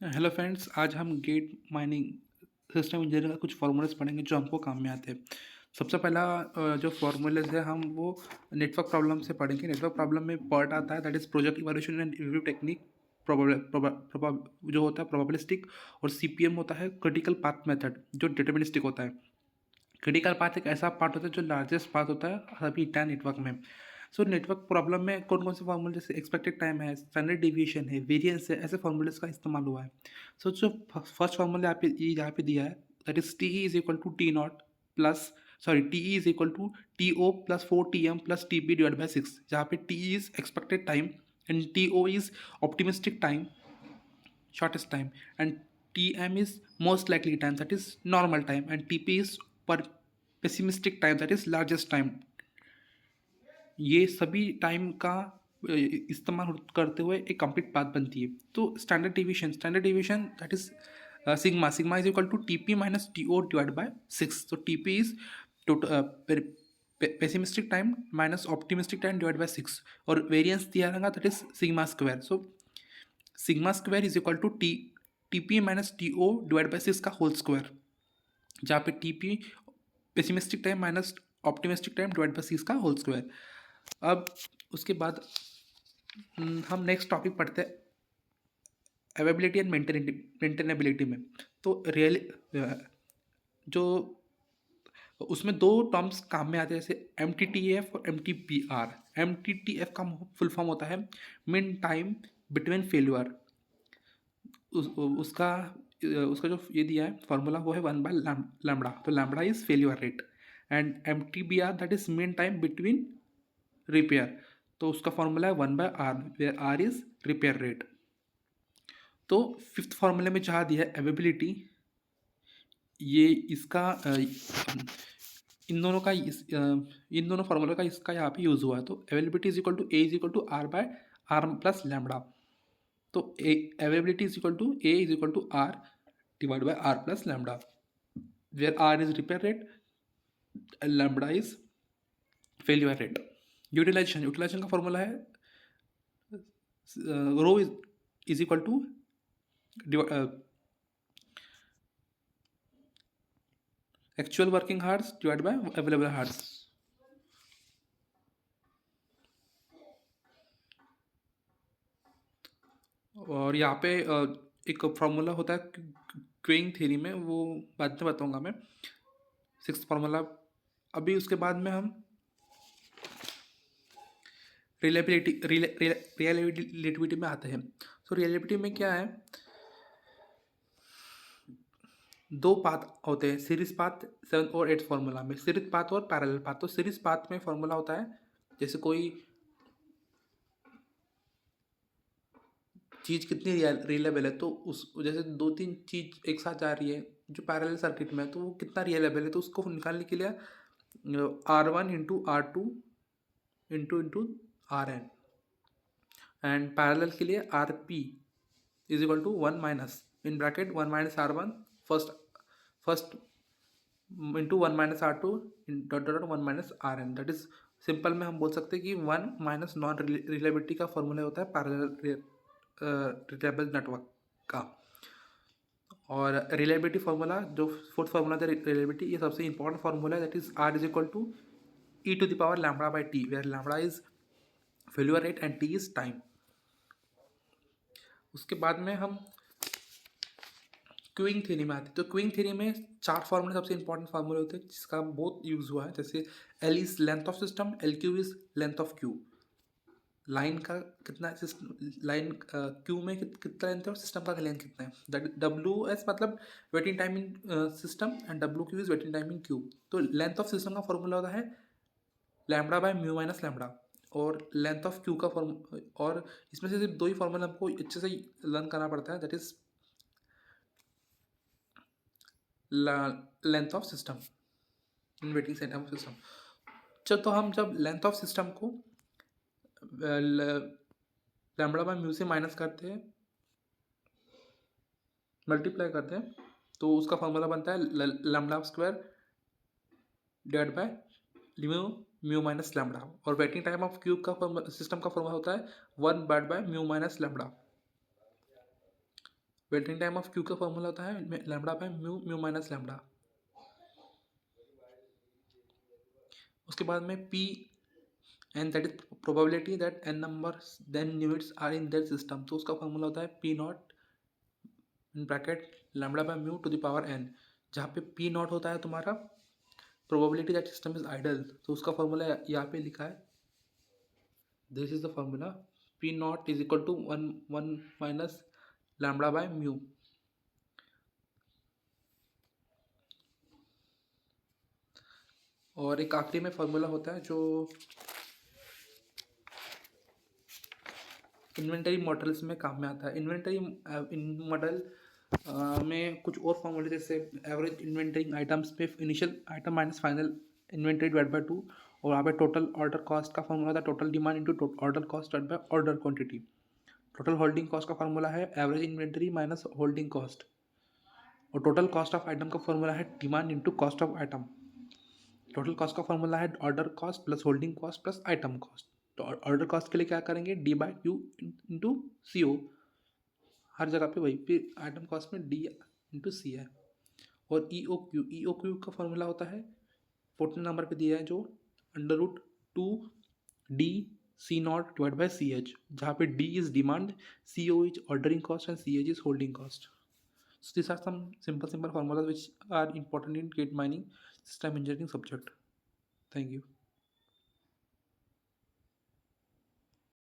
Hello friends, आज हम gate mining system engineering का कुछ फार्मूलाज पढ़ेंगे जो हमको काम में आते हैं। सबसे पहला जो फार्मूलाज है हम वो नेटवर्क प्रॉब्लम से पढ़ेंगे। नेटवर्क प्रॉब्लम में पार्ट आता है that is project evaluation and review technique, जो होता है प्रोबेबिलिस्टिक, और सीपीएम होता है क्रिटिकल पाथ मेथड जो डिटर्मिनिस्टिक होता है। क्रिटिकल पाथ एक ऐसा पार्ट होता है जो लार्जेस्ट पाथ होता है सभी टाइम नेटवर्क में। सो नेटवर्क प्रॉब्लम में कौन कौन से फार्मूले, जैसे एक्सपेक्टेड टाइम है, स्टैंडर्ड डेविएशन है, वेरिएंस है, ऐसे फार्मूलेस का इस्तेमाल हुआ है। सो जो फर्स्ट फार्मूला यहाँ पे दिया है that is T is equal to T not plus, sorry, T is equal to T O plus 4 TM plus T P divide by 6, जहाँ पे T is expected time and T O is optimistic time, shortest time, and Tm is most likely time, that is normal time, and Tp is per pessimistic time, that is largest time। ये सभी time का इस्तेमाल करते हुए एक complete path बनती है। तो standard division that is sigma, sigma is equal to T P minus T O divide by 6। तो T P is pessimistic time minus optimistic time divide by 6, और वेरियंस दिया रहेगा that is sigma square. So sigma square is equal to T P minus T O divide by 6 का whole square, जहाँ पे T P pessimistic time minus optimistic time divide by 6 का whole square. अब उसके बाद हम नेक्स्ट टॉपिक पढ़ते हैं अवेबिलिटी एंड मेंटेनेबिलिटी में। तो रियल जो उसमें दो टर्म्स काम में आते हैं, जैसे एम टी टी एफ और M T P R. M T T F का फुल फॉर्म होता है मीन टाइम बिटवीन फेल्यूर। उसका उसका जो ये दिया है फॉर्मूला वो है 1/λ। तो lambda is failure rate, and M T B R that is mean time between repair. तो उसका फॉर्मूला है 1/r, where R is repair rate. तो फिफ्थ फॉर्मूले में जहाँ दिया है अवेबिलिटी, ये इसका इन दोनों फार्मूले का इसका यहाँ पे यूज़ हुआ है। तो availability is equal to A is equal to R by R plus lambda. तो availability is equal to A is equal to R divide by R plus lambda, where R is repair rate, lambda is failure rate. Utilization का formula है rho is equal to actual working hours divide by available hours. और यहाँ पे एक formula होता है क्वेइंग theory में, वो बाद में बताऊँगा मैं, सिक्स फार्मूला। अभी उसके बाद में हम रिलेटिविटी में आते हैं। सो रिलेटिविटी में क्या है, दो पाथ होते हैं, सीरीज पाथ 7 और 8 फार्मूला में, सीरीज पाथ और पैरेलल पाथ। तो सीरीज पाथ में फार्मूला होता है जैसे कोई चीज़ कितनी रिलेबल है, तो उस जैसे दो तीन चीज़ एक साथ जा रही है जो पैरेलल सर्किट में है, तो वो कितना रिलेबल है, तो उसको निकालने के लिए R1 into R2 into R N, and parallel के लिए R P is equal to 1 minus in bracket 1 minus R1 first first into 1 minus R2 dot dot 1 minus R N. That is simple में हम बोल सकते हैं कि 1 minus non reliability का formula होता है पैरेलल रिलेबल नेटवर्क का। और रिलेबिलिटी फार्मूला जो फोर्थ फार्मूला था रिलेबिलिटी, ये सबसे इंपॉर्टेंट फार्मूला है, that is R is equal to E to the power lambda by T, where lambda is failure rate and T is time. उसके बाद में हम क्यूइंग थ्योरी में आते हैं। तो क्यूइंग थ्योरी में चार फार्मूले सबसे इंपॉर्टेंट फार्मूले होते हैं जिसका बहुत यूज हुआ है, जैसे L is length of system, L Q is length of Q. Line का कितना लाइन क्यू में कितना लेंथ है और सिस्टम का लेंथ कितना है, दैट डब्ल्यू एस मतलब waiting time in system and W Q is waiting time in Q. तो लेंथ ऑफ सिस्टम का फॉर्मूला होता है lambda by mu minus lambda, और लेंथ ऑफ क्यू का फॉर्म, और इसमें से सिर्फ दो ही फॉर्मूला हमको अच्छे से लर्न करना पड़ता है, that is length of system in waiting set of system. तो हम जब लेंथ ऑफ सिस्टम को लैम्बडा बाय म्यू से माइनस करते हैं, मल्टीप्लाई करते हैं, तो उसका फॉर्मूला बनता है lambda square divide by mu mu minus lambda. और वेटिंग टाइम ऑफ क्यूब का सिस्टम का फॉर्मूला होता है 1 divide by mu minus lambda. Waiting time of queue का फॉर्मूला होता है lambda by mu mu minus lambda. उसके बाद में P and that is probability that N numbers then units are in that system. तो उसका फॉर्मूला होता है P not in bracket lambda by mu to the power N, जहाँ पे P not होता है तुम्हारा probability that system is idle. तो उसका फॉर्मूला यहाँ पे लिखा है, this is the formula, P not is equal to one one minus lambda by mu. और एक आखिरी में फॉर्मूला होता है जो इन्वेंटरी मॉडल्स में काम में आता है। इन्वेंटरी मॉडल में कुछ और फॉर्मूले जैसे एवरेज इन्वेंटरी आइटम्स पे initial item minus final inventory divide by 2, और यहाँ पे टोटल ऑर्डर कॉस्ट का फॉर्मूला था total demand into order cost divide by order quantity. Total holding cost का फॉर्मूला है average inventory minus holding cost, और total cost of item का formula है demand into cost of item. Total cost का formula है order cost plus holding cost plus item cost. तो order cost के लिए क्या करेंगे, डी बाई क्यू इंटू सी ओ, हर जगह पे वही, फिर आइटम कॉस्ट में डी इंटू सी है। और ई ओ क्यू का फॉर्मूला होता है 14 नंबर पे दिया है जो √2 D C not divide by C H, जहाँ पे D is demand, C O is ordering cost and C H is holding cost. So these are some simple formulas which are important in gate mining system engineering subject. Thank you.